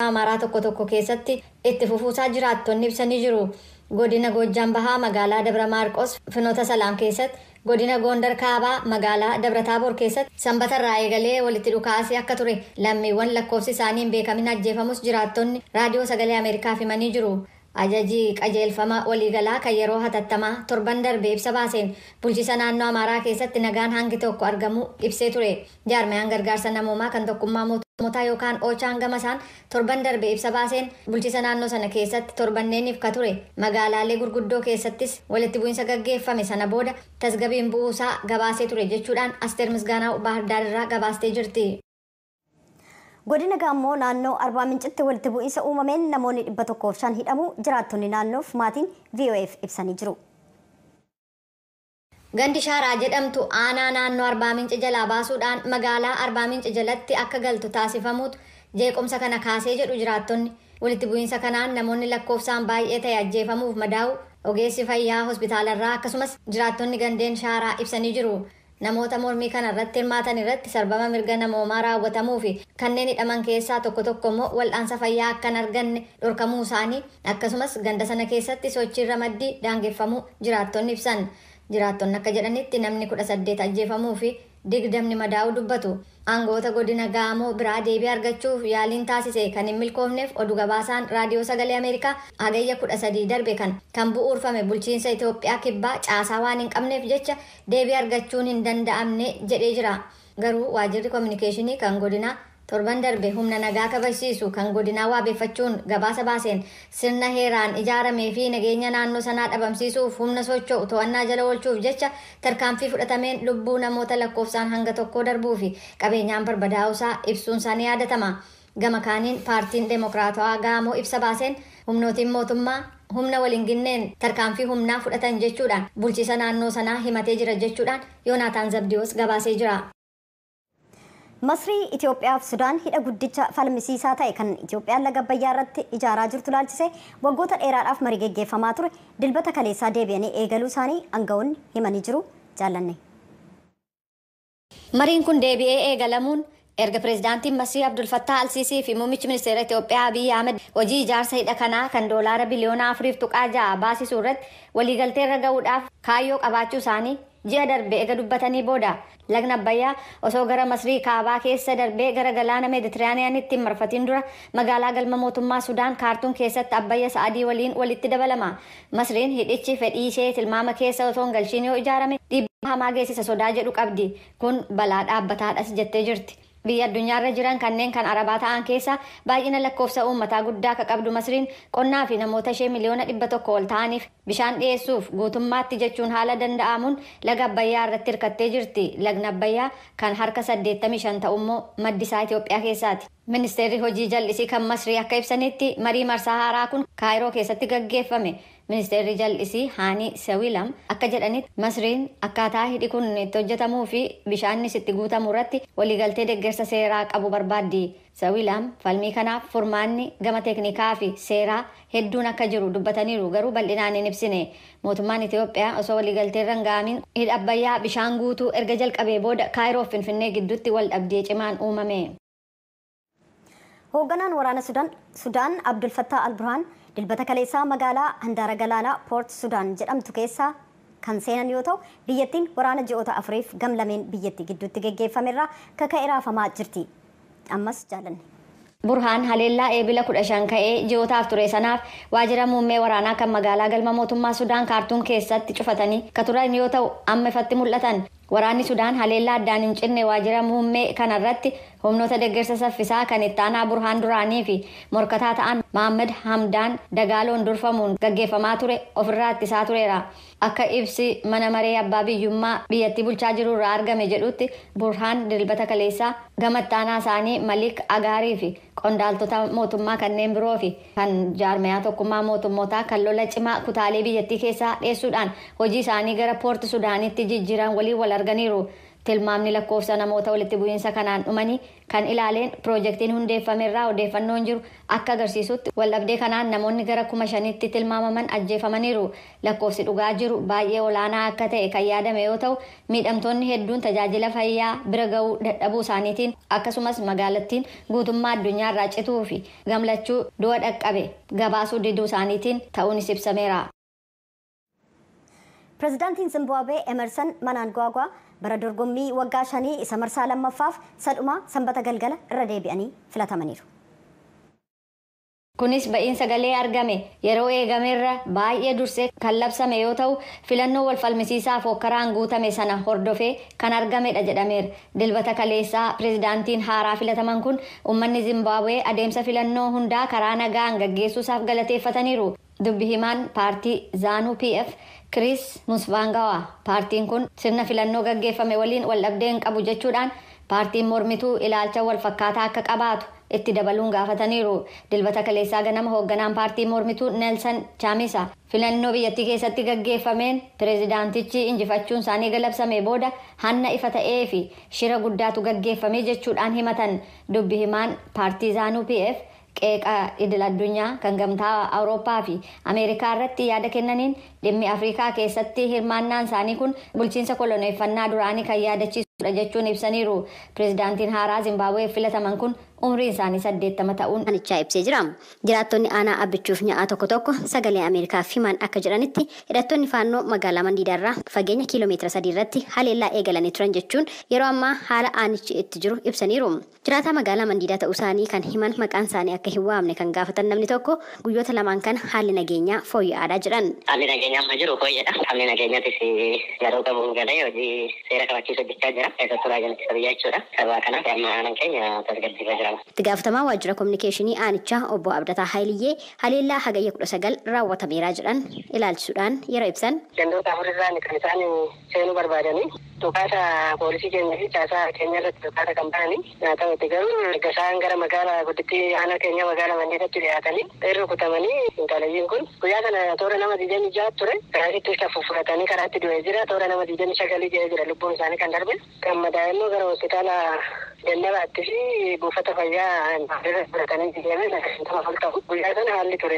Amaaraa tokko tokko keessatti itti fufuusaa jiraattonni ibsanii jiru. Godina Goojjam Bahaa magaalaa Dabra Maarqos Finoota Salaam keessatti, godina Gondar Kaabaa magaalaa Dabra Taaboor keessatti sanbata irraa eegalee walitti dhukaasii akka ture lammiiwwan lakkoofsi isaanii hin beekamin ajjeefamus jiraattonni raadiyoo sagalee Ameerikaaf himanii jiru. Ajajii qajeelfama waliigalaa kan yeroo hatattamaa torban darbee ibsa baaseen bulchiisa naannoo Amaaraa keessatti nagaan hangi tokko argamu ibsee ture. Jaarmayaan gargaarsa namoomaa kan tokkummaa mootummoota yookaan Ochaan gamasaan torban darbee ibsa baaseen bulchiisa naannoo sana keessatti torbanneeniif ka ture magaalaalee gurguddoo keessattis walitti bu'iinsa gaggeeffame sana booda tasgabbiin bu'uusaa gabaasee ture jechuudhaan Asteer Misgaanaa Baahirdaar irraa gabaastee jirti. Godina Gaammoo naannoo Arbaa Mincitti walitti bu'iinsa uumameen namoonni 105 hidhamu jiraattonni naannoof maatiin VOF ibsanii jiru. Gandi Shaaraa jedhamtu aanaa naannoo Arbaa Minci jalaa baasuudhaan magaalaa Arbaa Minci jalatti akka galtu taasifamuutu jeequmsa kana kaasee jedhu jiraattonni. Walitti bu'iinsa kanaan namoonni lakkoofsaan baay'ee ta'e ajjeefamuuf madaa'u ogeessi fayyaa hospitaalarraa akkasumas jiraattonni gandeen Shaaraa ibsanii jiru. Namoota mormii kana irratti hirmaatan irratti sarbama mirga namoomaa raawwatamuu fi kanneen hidhaman keessaa tokko immoo wal'aansa fayyaa akka hin arganne dhorkamuu isaanii akkasumas ganda sana keessatti sochii ramaddii daangeffamuu jiraattonni ibsan. Jiraattonni akka jedhanitti namni 18 ajjeefamuu fi 20 madaa'uu dubbatu. Aangoota godina Gaamoo biraa deebii argachuuf yaaliin taasise kan hin milkoofneef oduu gabaasaan raadiyoo sagalee Ameerikaa hagayya 13 darbe kan bu'uurfame bulchiinsa Itoophiyaa kibbaa caasaa waan hin qabneef jecha deebii argachuun hin danda'amne jedhee jira. Garuu waajjirri kominikeeshinii kan godinaa torban darbe humna nagaa kabachiisu kan godinaa waabeeffachuun gabaasa baaseen sirna heeraan ijaaramee fi nageenya naannoo sanaa dhabamsiisuuf humna socho'u to'annaa jala oolchuuf jecha tarkaanfii fudhatameen lubbuu namoota lakkoofsaan hanga tokkoo darbuu fi qabeenyaan barbadaa'uusaa ibsuun isaanii yaadatama. Gama kaaniin paartiin Deemokiraatawaa Gaamoo ibsa baaseen humnootiin mootummaa humna waliin ginneen tarkaanfii humnaa fudhatan jechuudhaan bulchiisa naannoo sanaa himatee jira jechuudhaan Yoonaataan Zabdiyoos gabaasee jira. Masrii Itoophiyaa fi Sudaan hidha guddicha falmisiisaa ta'e kan Itoophiyaan laga Abbayyaa irratti ijaaraa jirtu ilaalchisee waggoota dheeraadhaaf marii geggeeffamaa ture dilbata kaleessaa deebi'anii eegaluu isaanii aangawoonni himanii jiru. Jaallanne. Mariin kun deebi'ee eegalamuun erga pireezidaantiin Masrii Abdul Fattah Al-Siisii fi muummichi ministeera Itoophiyaa Abiy Ahmed hojii ijaarsa hidha kanaa kan doolaara biliyoona 4.6 baasisuu irratti waliigaltee irra ga'uudhaaf kaayyoo qabaachuu isaanii ji'a darbee eega dubbatanii booda lagna Abbayyaa osoo gara Masrii kaabaa keessa darbee gara galaana Meeditiraaniyaanitti marfatiin dura magaalaa galma mootummaa Sudaan Kaartuum keessatti Abbayya Sa'adii waliin walitti dabalama. Masriin hidhichi fedhii ishee tilmaama keessa osoo hin galchiin yoo ijaarame dhiibbaa hamaa geessisa sodaa jedhu qabdi. Kun balaa dhaabbataadhas jettee jirti. Biyya addunyaarra jiran kanneen kan Arabaa ta'an keessa baay'ina lakkoofsa uummataa guddaa ka qabdu Masriin qonnaa fi namoota ishee miliyoona 100 ol ta'aniif bishaan dhiyeessuuf guutummaatti jechuun haala danda'amuun laga Abbayyaa irratti hirkattee jirti. Lagna Abbayyaa kan harka 85 ta'u immoo maddisaa Itoophiyaa keessaati. Ministeerri hojii jal'isii kan Masrii akka ibsanitti marii marsaa haaraa kun Kaayiroo keessatti gaggeeffame. Ministeerri jal'isii Haanii Sawilam akka jedhanitti Masriin akkaataa hidhi kun itti hojjetamuu fi bishaanis itti guutamu irratti waliigaltee deeggarsa seeraa qabu barbaaddi. Sawilam falmii kanaaf furmaanni gama teeknikaa fi seeraa hedduun akka jiru dubbataniiru garuu bal'inaan hin ibsine. Mootummaan Itoophiyaa osoo waliigaltee irra hin ga'amiin hidha Abbayyaa bishaan guutuu erga jalqabee booda Kaayiroo fi Finfinnee gidduutti wal dhabdee cimaan uumame. Hoogganaan waraana Sudaan Abdul Fattah Al-Burhaan dilbata kaleessaa magaalaa handaara galaanaa Poort Sudaan jedhamtu keessaa kan seenan yoo ta'u biyyattiin waraana ji'oota 4f gamlameen biyyattii gidduutti geggeeffamerraa kaka'ee raafamaa jirti. Ammas jaalanne. Burhaan haleellaa eebila 15 ka'ee ji'ootaaf ture sanaaf waajjira muummee waraanaa kan magaalaa galma mootummaa Sudaan Kaartuum keessatti cufatanii ka turan yoo ta'u amma ifatti mul'atan. Waraanni Sudaan haleellaa addaan hin cinne waajjira muummee kanarratti humnoota deeggarsa saffisaa kan itti aanaa Burhaan duraanii fi morkataa ta'an Mohammad Hamdaan Dagaaloon durfamuun gaggeeffamaa ture ofirraa ittisaa tureera. Akka ibsi mana maree abbaa biyyummaa biyyattii bulchaa jiru irraa argame jedhutti Burhaan dilbata kaleessaa gama itti aanaa isaanii Malik Agaarii fi qondaaltota mootummaa kanneen biroo fi kan jaarmayaa tokkummaa mootummootaa kan lola cimaa kutaalee biyyattii keessaa dheessuudhaan hojii isaanii gara Poort Sudaanitti jijjiiran waliin wal arganiiru. Tilmaamni lakkoofsa namoota walitti bu'iinsa kanaan dhumanii kan ilaaleen piroojeektiin hundeeffamerraa odeeffannoon jiru akka agarsiisutti waldhabdee kanaan namoonni gara 5,000tti tilmaamaman ajjeefamaniiru. Lakkoofsi dhugaa jiru baay'ee olaanaa akka ta'e kan yaadame yoo ta'u miidhamtoonni hedduun tajaajila fayyaa bira ga'uu dadhabuu isaaniitiin akkasumas magaalattiin guutummaa addunyaarraa cituu fi gamlachuu du'a dhaqqabe gabaasuu diduu isaaniitiin ta'uunis ibsameera. Pireezidaantiin Zimbaabuwee Emerson Mnangagwa bara dorgommii waggaa 5 isa marsaa lammaffaaf sadhuma sanbata galgala irra deebi'anii filatamaniiru. Kunis ba'iin sagalee argame yeroo eegameerra baay'ee dursee kan labsame yoo ta'u filannoo wal falmisiisaa fi hokkaraan guutame sana hordofee kan argamedha jedhameera. Dilbata kaleessaa pireezidaantiin haaraa filataman kun uummanni Zimbaabuwee adeemsa filannoo hundaa karaa nagaan gaggeessuusaaf galateeffataniiru. Dubbi himaan paartii ZANU PF Chris Musvangawa paartiin kun sirna filannoo gaggeeffame waliin wal dhabdeen qabu jechuudhaan paartiin mormituu ilaalcha wal fakkaataa akka qabaatu itti dabaluun gaafataniiru. Dilbata kaleessaa ganama hoogganaan paartii mormituu Nelson Chamisa filannoo biyyattii keessatti gaggeeffameen pireezidaantichi injifachuun isaanii galabsame booda hanna ifa ta'ee fi shira guddaatu gaggeeffame jechuudhaan himatan. Dubbi himaan paartii ZANU PF qeeqa idil addunyaa kan gamtaa Awurooppaa fi Ameerikaa irratti yaada kennaniin dhimmi Afrikaa keessatti hirmaannaan isaanii kun bulchiinsa koloneeffannaa duraanii kan yaadachiisudha jechuun ibsaniiru. Pireezidaantiin haaraa Zimbaabuwee filataman kun umriin isaanii 80 ta'uun anichaa ibsee jira. Jiraattonni aanaa abbichuuf nya'a tokko tokko sagalee Ameerikaaf himan akka jedhanitti hidhattoonni faannoo magaalaa Mandiidaarraa fageenya kiiloomeetira 3 irratti haleellaa eegalanii turan jechuun yeroo ammaa haala aanichi itti jiru ibsaniiru. Jiraataa magaalaa Mandiidaa ta'uu isaanii kan himan maqaan isaanii akka hin waamne kan gaafatan namni tokko guyyoota lamaan kana haalli nageenyaa fooyya'aadha jedhan. Haalli nageenyaa amma jiru fooyya'aadha. Haalli nageenyaatis yeroo qabuun galee hojii seera kabachiisuu hojjechaa jira. Keessattuu raajanitti biyyaa jechuudha. Sababa kanaaf amma aanaan keenya tasgabbiirra jira. Itti gaafatamaa waajjira kominikeeshinii aanichaa obbo Abdataa Haayiliyyee haleellaa hagayya 19 raawwatameera jedhan ilaalchisuudhaan yeroo ibsan. Gandoota afurirraan kan isaan seenuu barbaadanii dhukaasa poolisii keenya fi caasaa keenya irratti dhukaasa kan bananii haa ta'utti garuu erga isaan gara magaalaa guddittii aanaa keenya magaalaa Mandiidaatti dhiyaatanii rukutamanii intalayyiin kun guyyaa kana toora nama 26 ture karaatti fuffuratanii karaatti du'ee jira toora nama 29 ga'ee jira lubbuun isaanii kan darbe kan madaa'immoo gara hospitaala Dandabaatti fi buufata fayyaa irra fudhatanii deeman akkasuma ta'u guyyaa sana haalli ture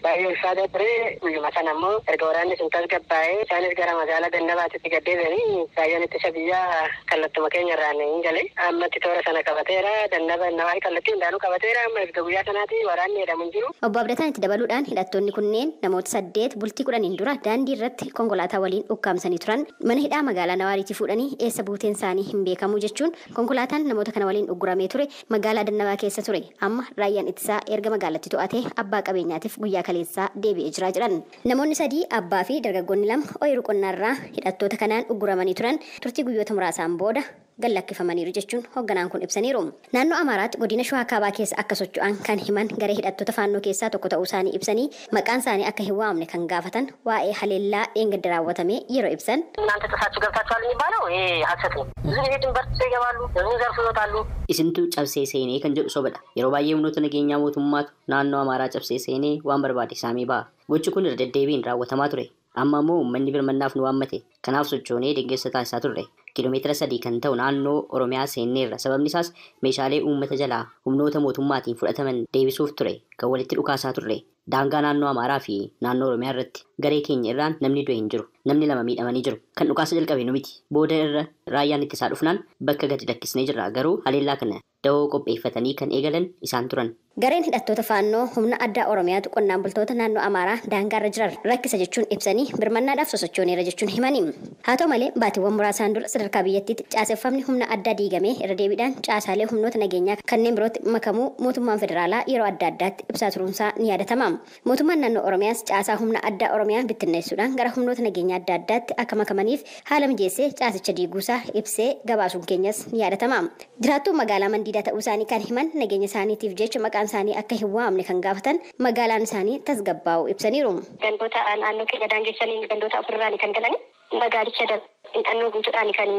baay'ee ulfaataa ture guyyuma sana ammoo erga waraanni sun tasgabbaa'ee isaanis gara magaalaa Dandabaatti gaddeebi'anii raayyaan ittisa biyyaa kallattuma keenya irraan hin galee ammatti toora sana qabateera Dandabaa kallattii hundaanuu qabateera amma erga guyyaa sanaatti waraanni jedhamu hin jiru. Obbo Abdataan itti dabaluudhaan hidhattoonni kunneen namoota 8 bultii 10 dura daandii irratti konkolaataa waliin ukkaamsanii turan mana hidhaa magaalaa Nawaariitti fuudhanii eessa buuteen isaanii hin beekamu jechuun konkolaataan namoota kana waliin ugguramee ture magaalaa Dannabaa keessa ture amma raayyaan ittisaa erga magaalatti to'atee abbaa qabeenyaatiif guyyaa kaleessaa deebi'ee jira jedhan. Namoonni 3 abbaa fi dargaggoonni 2 ooyiruu qonnaarraa hidhattoota kanaan ugguramanii turan turtii guyyoota muraasaan booda gallakkifamaniiru jechuun hoogganaan kun ibsaniiru. Naannoo Amaaraatti godina Shawaa Kaabaa keessa akka socho'an kan himan garee hidhattoota faannoo keessaa tokko ta'uu isaanii ibsanii maqaan isaanii akka hin waamne kan gaafatan waa'ee haleellaa dheengadda raawwatame yeroo ibsan. እናንተ ጥሳችሁ ገብታችኋል የሚባለው ይሄ ሐሰት ነው። ብዙ ጊዜ ድንበር ጥሰው ይገባሉ፣ ብዙ ዘርፍ ይወጣሉ። Isintu cabsee seenee kan jedhu sobadha. Yeroo baay'ee humnoota nageenyaa mootummaatu naannoo Amaaraa cabsee seenee waan barbaade saamee ba'a. Gochi kun irra deddeebiin raawwatamaa ture. Amma immoo uummanni birmannaaf nu waammate. Kanaaf sochoonee deeggarsa taasisaa turre. Kiiloomeetira 3 kan ta'u naannoo Oromiyaa seenneerra. Sababni isaas meeshaalee uummata jalaa humnoota mootummaatiin fudhataman deebisuuf ture kan walitti dhukaasaa turre. Daangaa naannoo Amaaraa fi naannoo Oromiyaa irratti garee keenya irraan namni du'e hin jiru. Namni 2 miidhamanii jiru. Kan dhukaasa jalqabe nu miti. Booda irra raayyaan ittisaa dhufnaan bakka gadi lakkisnee jirra. Garuu haleellaa kana da'oo qopheeffatanii kan eegalan isaan turan. Gareen hidhattoota faannoo humna addaa Oromiyaatu qonnaan bultoota naannoo Amaaraa daangaarra jiran rakkisa jechuun ibsanii birmannaadhaaf sosochooneera jechuun himanii. Haa ta'u malee baatiiwwan muraasaan dura sadarkaa biyyattiitti caaseffamni humna addaa diigamee irra deebiidhaan caasaalee humnoota nageenyaa kanneen birootti makamuu mootummaan federaalaa yeroo adda addaatti ibsaa turuunsaa ni yaadatama. Mootummaan naannoo Oromiyaas caasaa humna addaa Oromiyaa bittinneessuudhaan gara humnoota nageenyaa adda addaatti akka makamaniif haala mijeessee caasicha diiguusaa ibsee gabaasuun keenyas ni yaadatama. Jiraattuu magaalaa Mandiidaa ta'uu isaanii kan himan nageenya isaaniitiif jecha maqaan isaanii akka hin waamne kan gaafatan magaalaan isaanii tasgabbaa'uu ibsaniiru. Gandoota naannoo keenya daangessanii gandoota afurraanii kan galanii magaalicha dhannoo guutuudhaan kan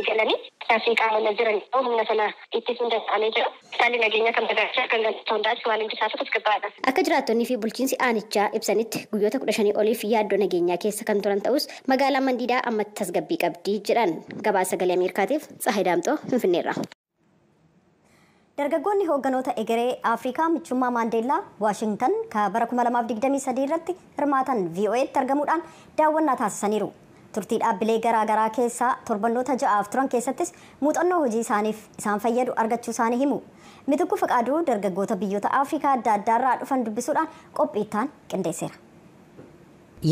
galanii taasii qaamonni jiran humna sana ittisuun danda'amee jira. Isaan nageenya kan magaalichaa kan galchuu hundaas waan hundi isaatu tasgabbaadha. Akka jiraattonnii fi bulchiinsi aanichaa ibsanitti guyyoota 15 oliif yaaddoo nageenyaa keessa kan turan ta'us magaalaan Mandiidaa amma tasgabbii qabdi jedhan. Gabaasa Sagalee Ameerikaatiif Tsahayi Daamxoo Finfinneerraa. Dargaggoonni hoogganoota egeree Afrikaa michummaa Maandeellaa Waashingtan ka bara 2023 irratti hirmaatan VOA'tti argamuudhaan daawwannaa taasisaniiru. Turtii dhaabbilee garaagaraa keessaa torbannoota 6 turan keessattis muuxannoo hojii isaaniif isaan fayyadu argachuu isaanii himu. Mitikkuu Faqaaduu dargaggoota biyyoota Afrikaa adda addaarraa dhufan dubbisuudhaan qophiittaan qindeesseera.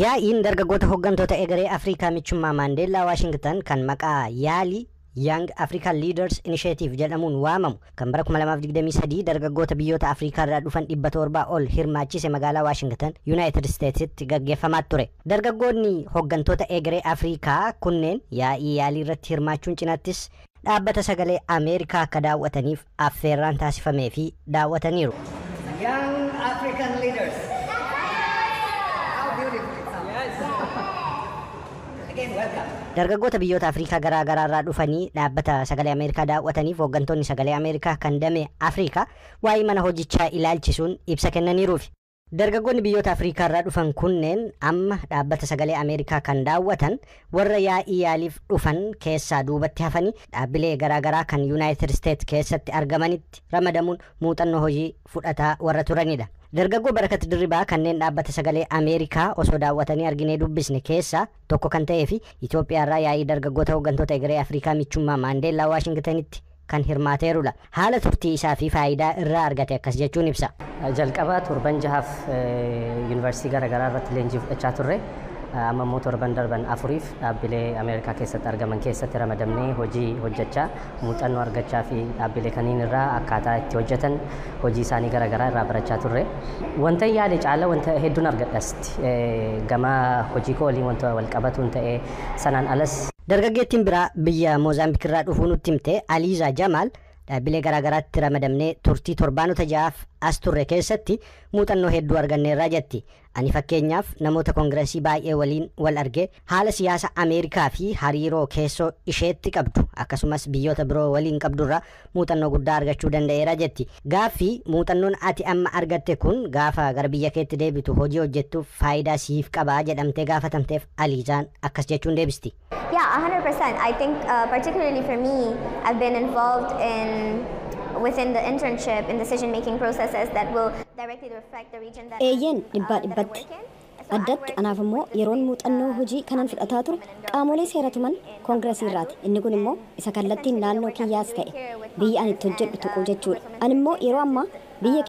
Yaa'iin dargaggoota hooggantoota egeree Afrikaa michummaa Maandeellaa Waashingtan kan maqaa yaalii Young African Leaders Initiative jedhamuun waamamu kan bara 2023 dargaggoota biyyoota Afrikaa irraa dhufan 700 ol hirmaachise magaalaa Washington United Statesitti gaggeeffamaa ture. Dargaggoonni hooggantoota egeree Afrikaa kunneen yaa'ii yaalii irratti hirmaachuun cinattis dhaabbata sagalee Ameerikaa akka daawwataniif affeerraan taasifamee fi daawwataniiru. Young African Leaders. Dargaggoota biyyoota Afrikaa garaa garaa irraa dhufanii dhaabbata sagalee Ameerikaa daawwataniif hooggantoonni sagalee Ameerikaa kan damee Afrikaa waa'ee mana hojichaa ilaalchisuun ibsa kennaniiruufi. Dargaggoonni biyyoota Afrikaa irraa dhufan kunneen amma dhaabbata sagalee Ameerikaa kan daawwatan warra yaa'ii yaaliif dhufan keessaa duubatti hafanii dhaabbilee garaa garaa kan United States keessatti argamanitti ramadamuun muuxannoo hojii fudhataa warra turanidha. Dargaggoo Barakat Dirribaa kanneen dhaabbata sagalee Ameerikaa osoo daawwatanii arginee dubbisne keessaa tokko kan ta'ee fi Itoophiyaa irraa yaa'ii dargaggoota hooggantoota egeree Afrikaa michummaa Maandeellaa Waashingtanitti kan hirmaateerudha. Haala turtii isaa fi faayidaa irraa argate akkas jechuun ibsa. Jalqabaa torban jahaaf yuunivarsiitii garaagaraa irratti leenjii fudhachaa turre. Amma immoo torban darban afuriif dhaabbilee Ameerikaa keessatti argaman keessatti ramadamnee hojii hojjechaa muuxannoo argachaa fi dhaabbilee kanneen irraa akkaataa itti hojjetan hojii isaanii garaagaraa irraa barachaa turre. Wanta yaade caala wanta hedduun argadhasti gama hojii koo waliin wanta wal qabatuun ta'ee sanaan alas. Dargaggeettiin biraa biyya Moozaambiik irraa dhufuu nutti himte Aliizaa Jamaal dhaabbilee garaagaraatti ramadamnee turtii torbaanota ja'aaf as turre keessatti muuxannoo hedduu arganneerraa jetti. Ani fakkeenyaaf namoota koongireesii baay'ee waliin wal argee haala siyaasa Ameerikaa fi hariiroo keessoo isheetti qabdu akkasumas biyyoota biroo waliin qabdurraa muuxannoo guddaa argachuu danda'eera jetti. Gaaffii muuxannoon ati amma argatte kun gaafa gara biyya keetti deebitu hojii hojjettuuf faayidaa siif qabaa jedhamtee gaafatamteef Aliizaan akkas jechuun deebisti. Yeah, 100%. I think particularly for me, I've been involved within the internship in decision-making processes that will directly reflect the region that I work in. Addatti anaaf immoo yeroon muuxannoo hojii kanan fudhataa ture qaamolee seeratuman koongireesii irraati. Inni kun immoo isa kallattiin naannoo kiyyaas ta'e biyya ani itti hojjedhu tuquu jechuudha. Ani immoo yeroo ammaa biyya